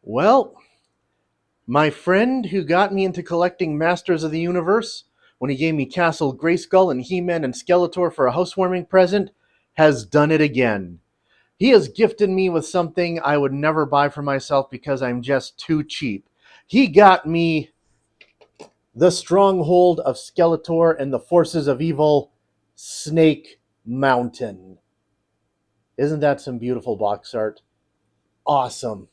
Well, my friend who got me into collecting Masters of the Universe when he gave me Castle Grayskull and He-Man and Skeletor for a housewarming present has done it again. He has gifted me with something I would never buy for myself because I'm just too cheap. He got me the Stronghold of Skeletor and the Forces of Evil, Snake Mountain. Isn't that some beautiful box art? Awesome.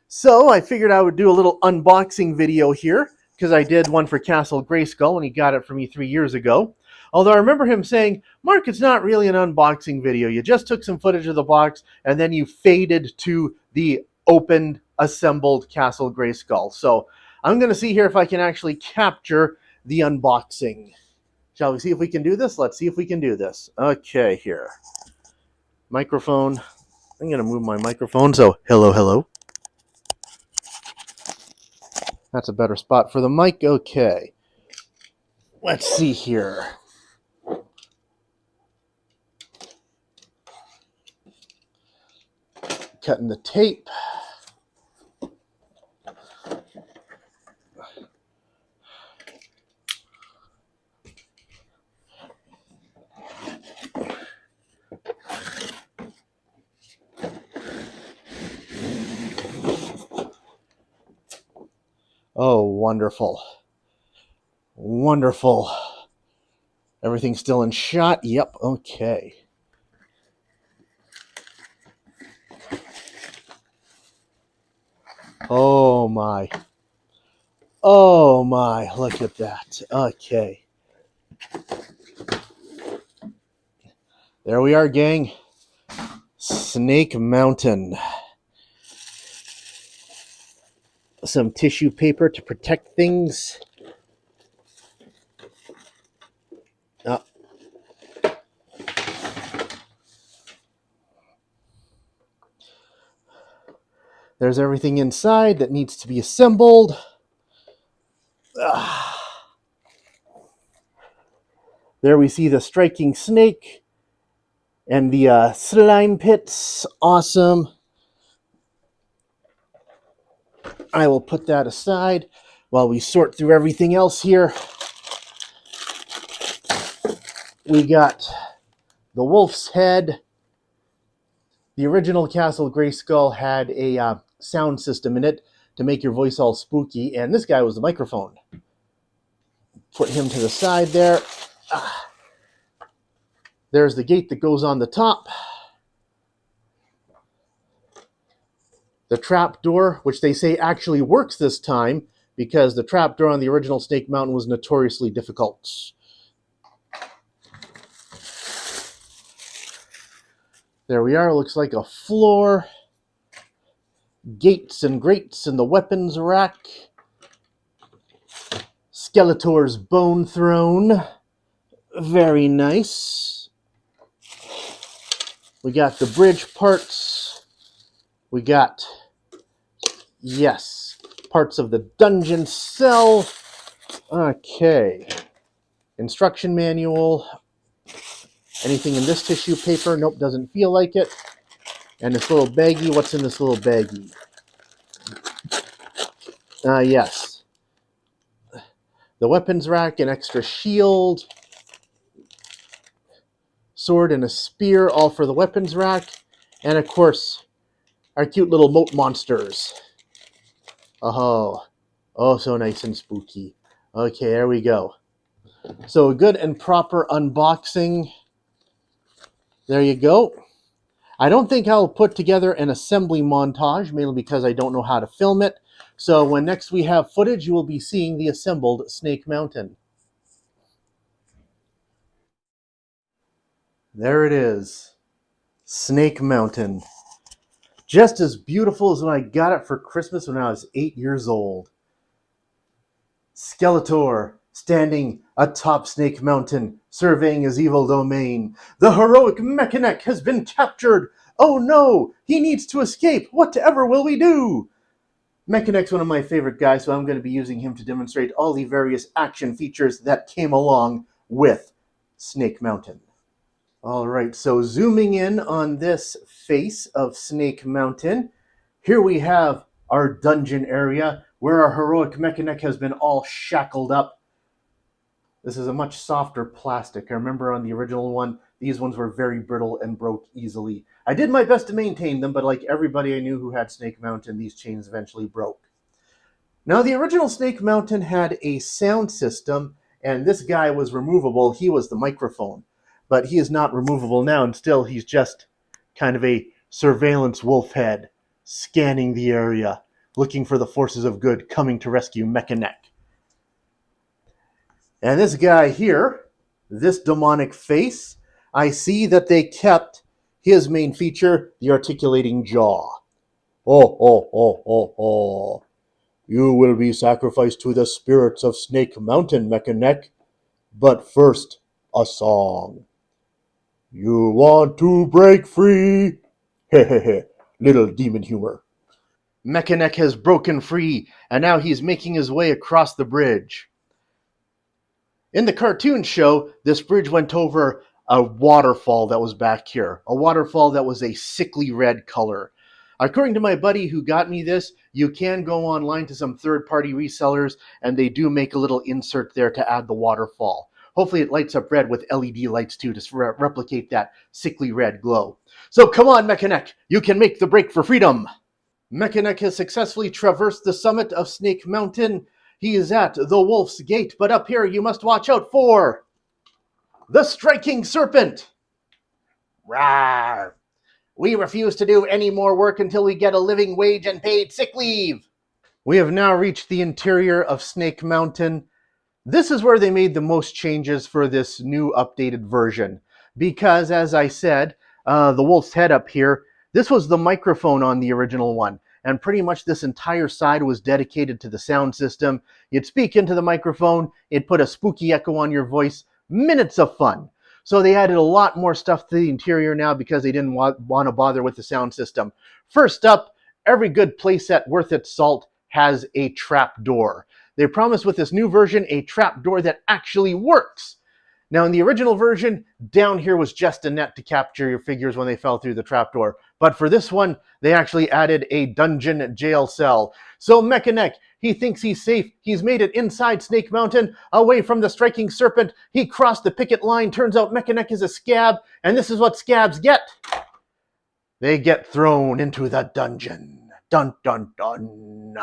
So I figured I would do a little unboxing video here because I did one for Castle Grayskull when he got it for me 3 years ago. Although I remember him saying, Mark, it's not really an unboxing video. You just took some footage of the box and then you faded to the opened, assembled Castle Grayskull. So I'm going to see here if I can actually capture the unboxing. Shall we see if we can do this? Let's see if we can do this. Okay, here. Microphone. I'm going to move my microphone. So hello, hello. That's a better spot for the mic. Okay. Let's see here. Cutting the tape. Oh, wonderful. Wonderful. Everything's still in shot? Yep, okay. Oh my. Oh my, look at that. Okay. There we are, gang. Snake Mountain. Some tissue paper to protect things. There's everything inside that needs to be assembled. There we see the striking snake and the slime pits. Awesome. I will put that aside while we sort through everything else here. We got the wolf's head. The original Castle Grayskull had a sound system in it to make your voice all spooky, and this guy was the microphone. Put him to the side there. There's the gate that goes on the top. The trap door, which they say actually works this time, because the trap door on the original Snake Mountain was notoriously difficult. There we are. Looks like a floor. Gates and grates in the weapons rack. Skeletor's bone throne. Very nice. We got the bridge parts. We got, yes, parts of the dungeon cell. Okay. Instruction manual. Anything in this tissue paper? Nope, doesn't feel like it. And this little baggie, what's in this little baggie? Yes. The weapons rack, an extra shield, sword and a spear, all for the weapons rack. And of course, our cute little moat monsters. Oh, so nice and spooky. Okay, there we go. So a good and proper unboxing. There you go. I don't think I'll put together an assembly montage, mainly because I don't know how to film it. So when next we have footage, you will be seeing the assembled Snake Mountain. There it is. Snake Mountain. Just as beautiful as when I got it for Christmas when I was 8 years old. Skeletor standing atop Snake Mountain, surveying his evil domain. The heroic Mechanic has been captured. Oh no, he needs to escape. Whatever will we do? Mechanic's one of my favorite guys, so I'm going to be using him to demonstrate all the various action features that came along with Snake Mountain. All right, so zooming in on this face of Snake Mountain, here we have our dungeon area where our heroic Mechanic has been all shackled up. This is a much softer plastic. I remember on the original one, these ones were very brittle and broke easily. I did my best to maintain them, but like everybody I knew who had Snake Mountain, these chains eventually broke. Now, the original Snake Mountain had a sound system, and this guy was removable. He was the microphone. But he is not removable now, and still he's just kind of a surveillance wolf head, scanning the area, looking for the forces of good coming to rescue Mechanic. And this guy here, this demonic face, I see that they kept his main feature, the articulating jaw. Oh, oh, oh, oh, oh. You will be sacrificed to the spirits of Snake Mountain, Mechanic. But first, a song. You want to break free? Hehehe, little demon humor. Mechanic has broken free, and now he's making his way across the bridge. In the cartoon show, this bridge went over a waterfall that was back here, a waterfall that was a sickly red color. According to my buddy who got me this, you can go online to some third-party resellers, and they do make a little insert there to add the waterfall. Hopefully it lights up red with LED lights too to replicate that sickly red glow. So come on, Mechanic, you can make the break for freedom! Mechanic has successfully traversed the summit of Snake Mountain. He is at the Wolf's Gate, but up here you must watch out for the Striking Serpent. Rawr! We refuse to do any more work until we get a living wage and paid sick leave. We have now reached the interior of Snake Mountain. This is where they made the most changes for this new updated version. Because, as I said, the wolf's head up here, this was the microphone on the original one. And pretty much this entire side was dedicated to the sound system. You'd speak into the microphone, it'd put a spooky echo on your voice. Minutes of fun. So they added a lot more stuff to the interior now because they didn't want to bother with the sound system. First up, every good playset worth its salt has a trap door. They promised with this new version a trap door that actually works. Now, in the original version, down here was just a net to capture your figures when they fell through the trapdoor. But for this one, they actually added a dungeon jail cell. So Mechanic, he thinks he's safe. He's made it inside Snake Mountain, away from the Striking Serpent. He crossed the picket line. Turns out Mechanic is a scab, and this is what scabs get. They get thrown into the dungeon. Dun, dun, dun.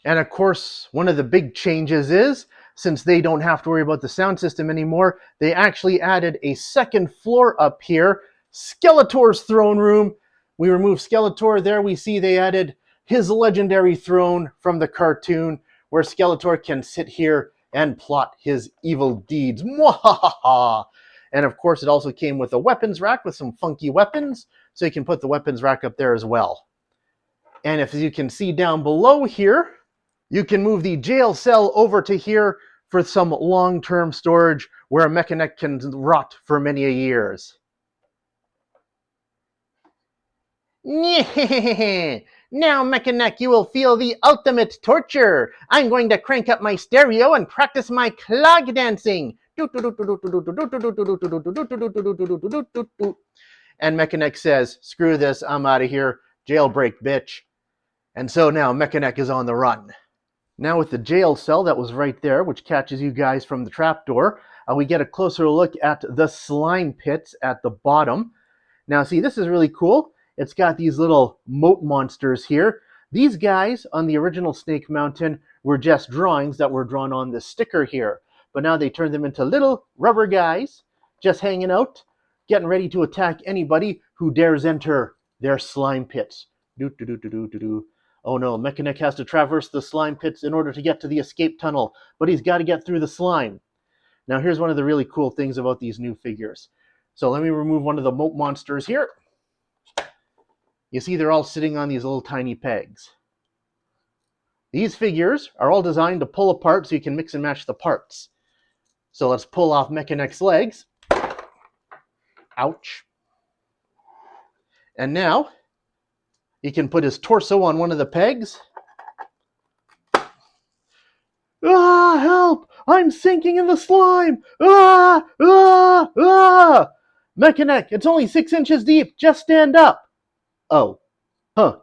And of course, one of the big changes is, since they don't have to worry about the sound system anymore, they actually added a second floor up here, Skeletor's throne room. We remove Skeletor. There we see they added his legendary throne from the cartoon, where Skeletor can sit here and plot his evil deeds. Mwahaha! And of course, it also came with a weapons rack with some funky weapons, so you can put the weapons rack up there as well. And if you can see down below here, you can move the jail cell over to here for some long-term storage where a Mechanic can rot for many a years. Now, Mechanic, you will feel the ultimate torture. I'm going to crank up my stereo and practice my clog dancing. And Mechanic says, screw this, I'm out of here. Jailbreak, bitch. And so now Mechanic is on the run. Now with the jail cell that was right there, which catches you guys from the trapdoor, we get a closer look at the slime pits at the bottom. Now see, this is really cool. It's got these little moat monsters here. These guys on the original Snake Mountain were just drawings that were drawn on this sticker here. But now they turned them into little rubber guys, just hanging out, getting ready to attack anybody who dares enter their slime pits. Do-do-do-do-do-do-do. Oh no, Mechanic has to traverse the slime pits in order to get to the escape tunnel, but he's got to get through the slime. Now here's one of the really cool things about these new figures. So let me remove one of the moat monsters here. You see they're all sitting on these little tiny pegs. These figures are all designed to pull apart so you can mix and match the parts. So let's pull off Mechanic's legs. Ouch. And now he can put his torso on one of the pegs. Ah, help! I'm sinking in the slime! Ah, ah, ah! Mechanic, it's only 6 inches deep. Just stand up. Oh,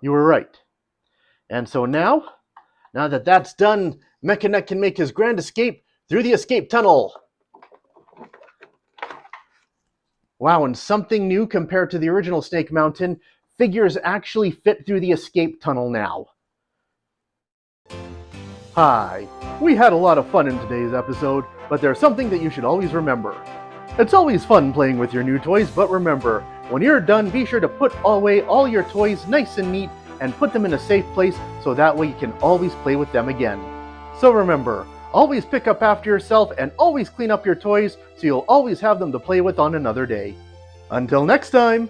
you were right. And so now that that's done, Mechaneck can make his grand escape through the escape tunnel. Wow, and something new compared to the original Snake Mountain, figures actually fit through the escape tunnel now. Hi, we had a lot of fun in today's episode, but there's something that you should always remember. It's always fun playing with your new toys, but remember, when you're done, be sure to put away all your toys nice and neat and put them in a safe place so that way you can always play with them again. So remember, always pick up after yourself and always clean up your toys so you'll always have them to play with on another day. Until next time!